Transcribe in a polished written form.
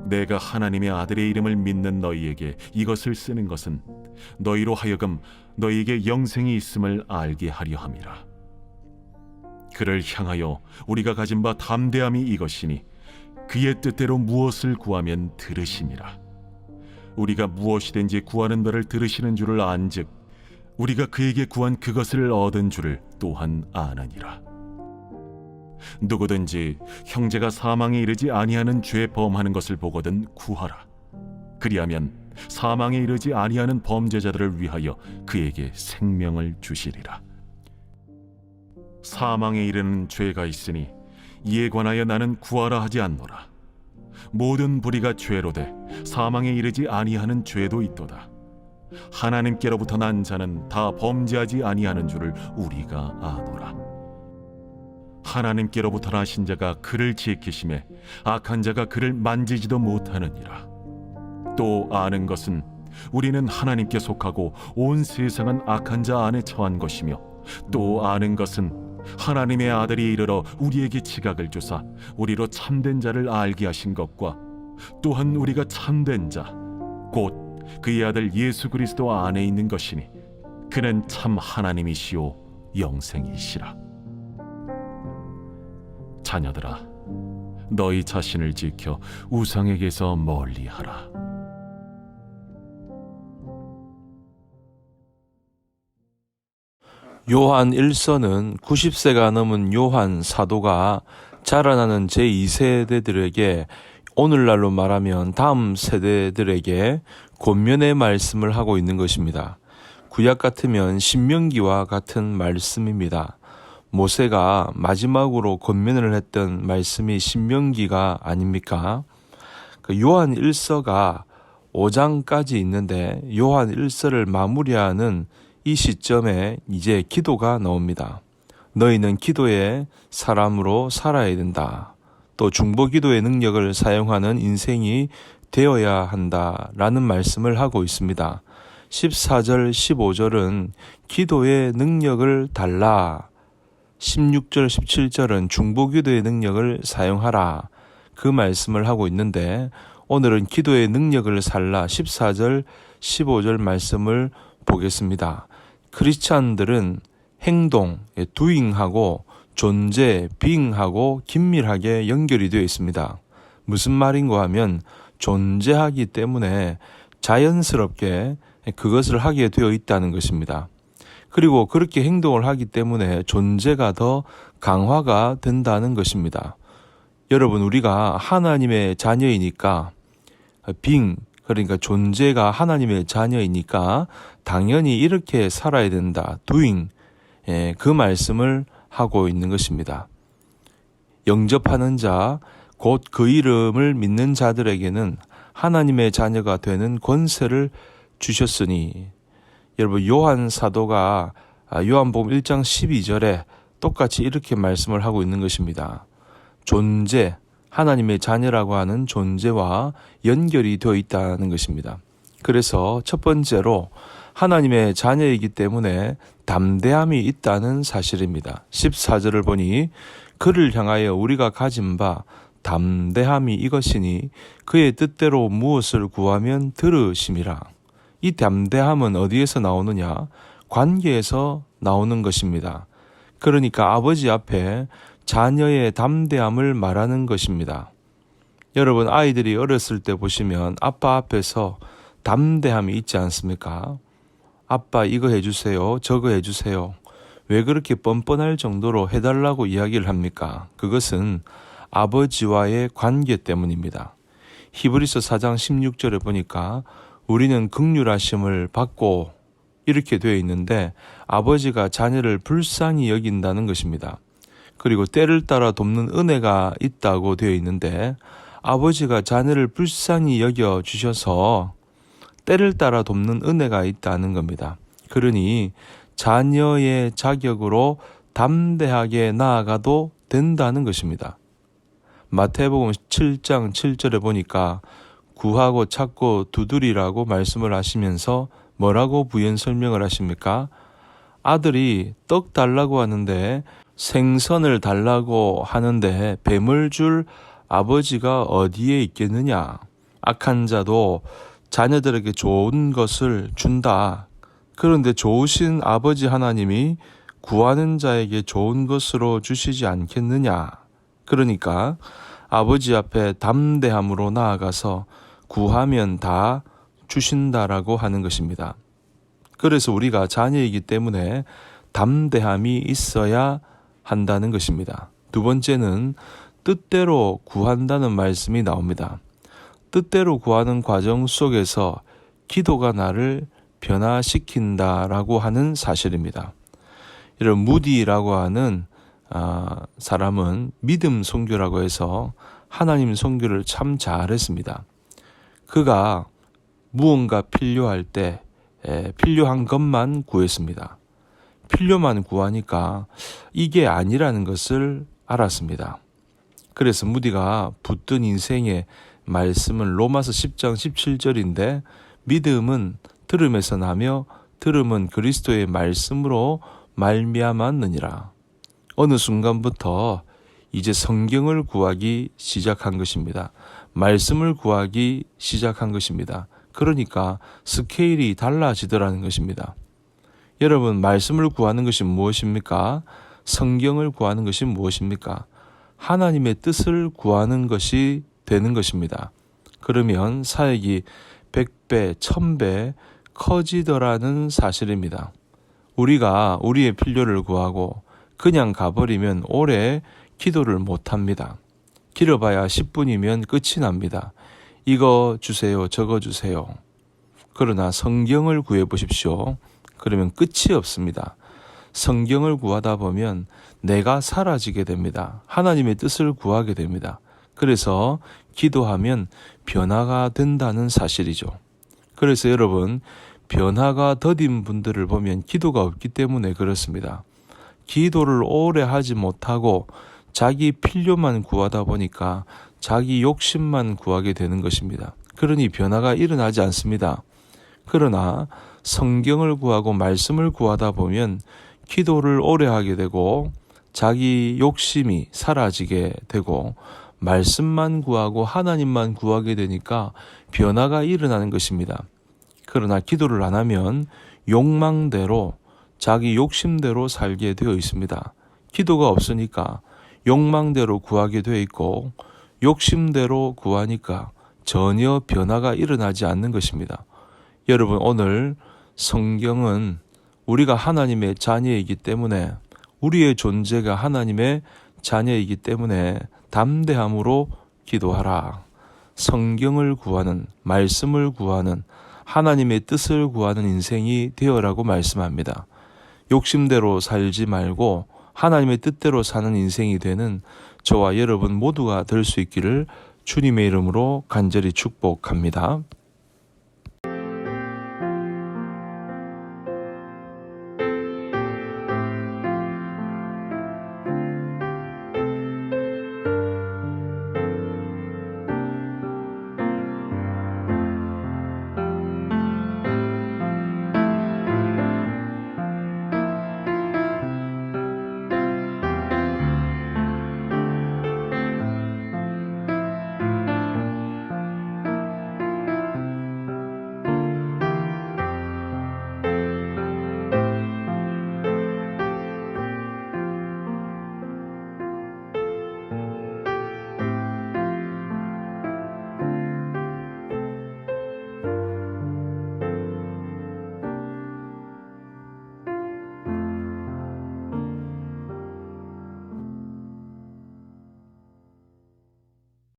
내가 하나님의 아들의 이름을 믿는 너희에게 이것을 쓰는 것은 너희로 하여금 너희에게 영생이 있음을 알게 하려 함이라. 그를 향하여 우리가 가진 바 담대함이 이것이니 그의 뜻대로 무엇을 구하면 들으심이라. 우리가 무엇이든지 구하는 바를 들으시는 줄을 안즉 우리가 그에게 구한 그것을 얻은 줄을 또한 아느니라. 누구든지 형제가 사망에 이르지 아니하는 죄 범하는 것을 보거든 구하라. 그리하면 사망에 이르지 아니하는 범죄자들을 위하여 그에게 생명을 주시리라. 사망에 이르는 죄가 있으니 이에 관하여 나는 구하라 하지 않노라. 모든 불의가 죄로되 사망에 이르지 아니하는 죄도 있도다. 하나님께로부터 난 자는 다 범죄하지 아니하는 줄을 우리가 아노라. 하나님께로부터 나신 자가 그를 지키심에 악한 자가 그를 만지지도 못하느니라. 또 아는 것은 우리는 하나님께 속하고 온 세상은 악한 자 안에 처한 것이며, 또 아는 것은 하나님의 아들이 이르러 우리에게 지각을 주사 우리로 참된 자를 알게 하신 것과, 또한 우리가 참된 자 곧 그의 아들 예수 그리스도 안에 있는 것이니 그는 참 하나님이시요 영생이시라. 자녀들아, 너희 자신을 지켜 우상에게서 멀리하라. 요한 1서는 90세가 넘은 요한 사도가 자라나는 제2세대들에게, 오늘날로 말하면 다음 세대들에게 권면의 말씀을 하고 있는 것입니다. 구약 같으면 신명기와 같은 말씀입니다. 모세가 마지막으로 권면을 했던 말씀이 신명기가 아닙니까? 요한 1서가 5장까지 있는데 요한 1서를 마무리하는 이 시점에 이제 기도가 나옵니다. 너희는 기도의 사람으로 살아야 된다. 또 중보기도의 능력을 사용하는 인생이 되어야 한다라는 말씀을 하고 있습니다. 14절, 15절은 기도의 능력을 달라. 16절, 17절은 중보기도의 능력을 사용하라. 그 말씀을 하고 있는데 오늘은 기도의 능력을 살라 14절, 15절 말씀을 보겠습니다. 크리스찬들은 행동, doing하고 존재, being하고 긴밀하게 연결이 되어 있습니다. 무슨 말인가 하면 존재하기 때문에 자연스럽게 그것을 하게 되어 있다는 것입니다. 그리고 그렇게 행동을 하기 때문에 존재가 더 강화가 된다는 것입니다. 여러분, 우리가 하나님의 자녀이니까 being, 그러니까 존재가 하나님의 자녀이니까 당연히 이렇게 살아야 된다. doing, 그 말씀을 하고 있는 것입니다. 영접하는 자, 곧 그 이름을 믿는 자들에게는 하나님의 자녀가 되는 권세를 주셨으니, 여러분, 요한 사도가 요한복음 1장 12절에 똑같이 이렇게 말씀을 하고 있는 것입니다. 존재, 하나님의 자녀라고 하는 존재와 연결이 되어 있다는 것입니다. 그래서 첫 번째로 하나님의 자녀이기 때문에 담대함이 있다는 사실입니다. 14절을 보니 그를 향하여 우리가 가진 바 담대함이 이것이니 그의 뜻대로 무엇을 구하면 들으심이라. 이 담대함은 어디에서 나오느냐? 관계에서 나오는 것입니다. 그러니까 아버지 앞에 자녀의 담대함을 말하는 것입니다. 여러분, 아이들이 어렸을 때 보시면 아빠 앞에서 담대함이 있지 않습니까? 아빠 이거 해주세요, 저거 해주세요. 왜 그렇게 뻔뻔할 정도로 해달라고 이야기를 합니까? 그것은 아버지와의 관계 때문입니다. 히브리서 4장 16절에 보니까 우리는 긍휼하심을 받고 이렇게 되어 있는데 아버지가 자녀를 불쌍히 여긴다는 것입니다. 그리고 때를 따라 돕는 은혜가 있다고 되어 있는데 아버지가 자녀를 불쌍히 여겨 주셔서 때를 따라 돕는 은혜가 있다는 겁니다. 그러니 자녀의 자격으로 담대하게 나아가도 된다는 것입니다. 마태복음 7장 7절에 보니까 구하고 찾고 두드리라고 말씀을 하시면서 뭐라고 부연 설명을 하십니까? 아들이 떡 달라고 하는데 생선을 달라고 하는데 뱀을 줄 아버지가 어디에 있겠느냐? 악한 자도 자녀들에게 좋은 것을 준다. 그런데 좋으신 아버지 하나님이 구하는 자에게 좋은 것으로 주시지 않겠느냐. 그러니까 아버지 앞에 담대함으로 나아가서 구하면 다 주신다라고 하는 것입니다. 그래서 우리가 자녀이기 때문에 담대함이 있어야 한다는 것입니다. 두 번째는 뜻대로 구한다는 말씀이 나옵니다. 뜻대로 구하는 과정 속에서 기도가 나를 변화시킨다라고 하는 사실입니다. 이런 무디라고 하는 사람은 믿음 선교라고 해서 하나님 선교를 참 잘했습니다. 그가 무언가 필요할 때 필요한 것만 구했습니다. 필요만 구하니까 이게 아니라는 것을 알았습니다. 그래서 무디가 붙든 인생의 말씀은 로마서 10장 17절인데 믿음은 들음에서 나며 들음은 그리스도의 말씀으로 말미암았느니라. 어느 순간부터 이제 성경을 구하기 시작한 것입니다. 말씀을 구하기 시작한 것입니다. 그러니까 스케일이 달라지더라는 것입니다. 여러분, 말씀을 구하는 것이 무엇입니까? 성경을 구하는 것이 무엇입니까? 하나님의 뜻을 구하는 것이 되는 것입니다. 그러면 사역이 100배, 1000배 커지더라는 사실입니다. 우리가 우리의 필요를 구하고 그냥 가버리면 오래 기도를 못합니다. 길어봐야 10분이면 끝이 납니다. 이거 주세요, 저거 주세요. 그러나 성경을 구해보십시오. 그러면 끝이 없습니다. 성경을 구하다 보면 내가 사라지게 됩니다. 하나님의 뜻을 구하게 됩니다. 그래서 기도하면 변화가 된다는 사실이죠. 그래서 여러분, 변화가 더딘 분들을 보면 기도가 없기 때문에 그렇습니다. 기도를 오래 하지 못하고 자기 필요만 구하다 보니까 자기 욕심만 구하게 되는 것입니다. 그러니 변화가 일어나지 않습니다. 그러나 성경을 구하고 말씀을 구하다 보면 기도를 오래 하게 되고 자기 욕심이 사라지게 되고 말씀만 구하고 하나님만 구하게 되니까 변화가 일어나는 것입니다. 그러나 기도를 안 하면 욕망대로 자기 욕심대로 살게 되어 있습니다. 기도가 없으니까 욕망대로 구하게 되어 있고 욕심대로 구하니까 전혀 변화가 일어나지 않는 것입니다. 여러분, 오늘 성경은 우리가 하나님의 자녀이기 때문에 우리의 존재가 하나님의 자녀이기 때문에 담대함으로 기도하라. 성경을 구하는, 말씀을 구하는, 하나님의 뜻을 구하는 인생이 되어라고 말씀합니다. 욕심대로 살지 말고 하나님의 뜻대로 사는 인생이 되는 저와 여러분 모두가 될 수 있기를 주님의 이름으로 간절히 축복합니다.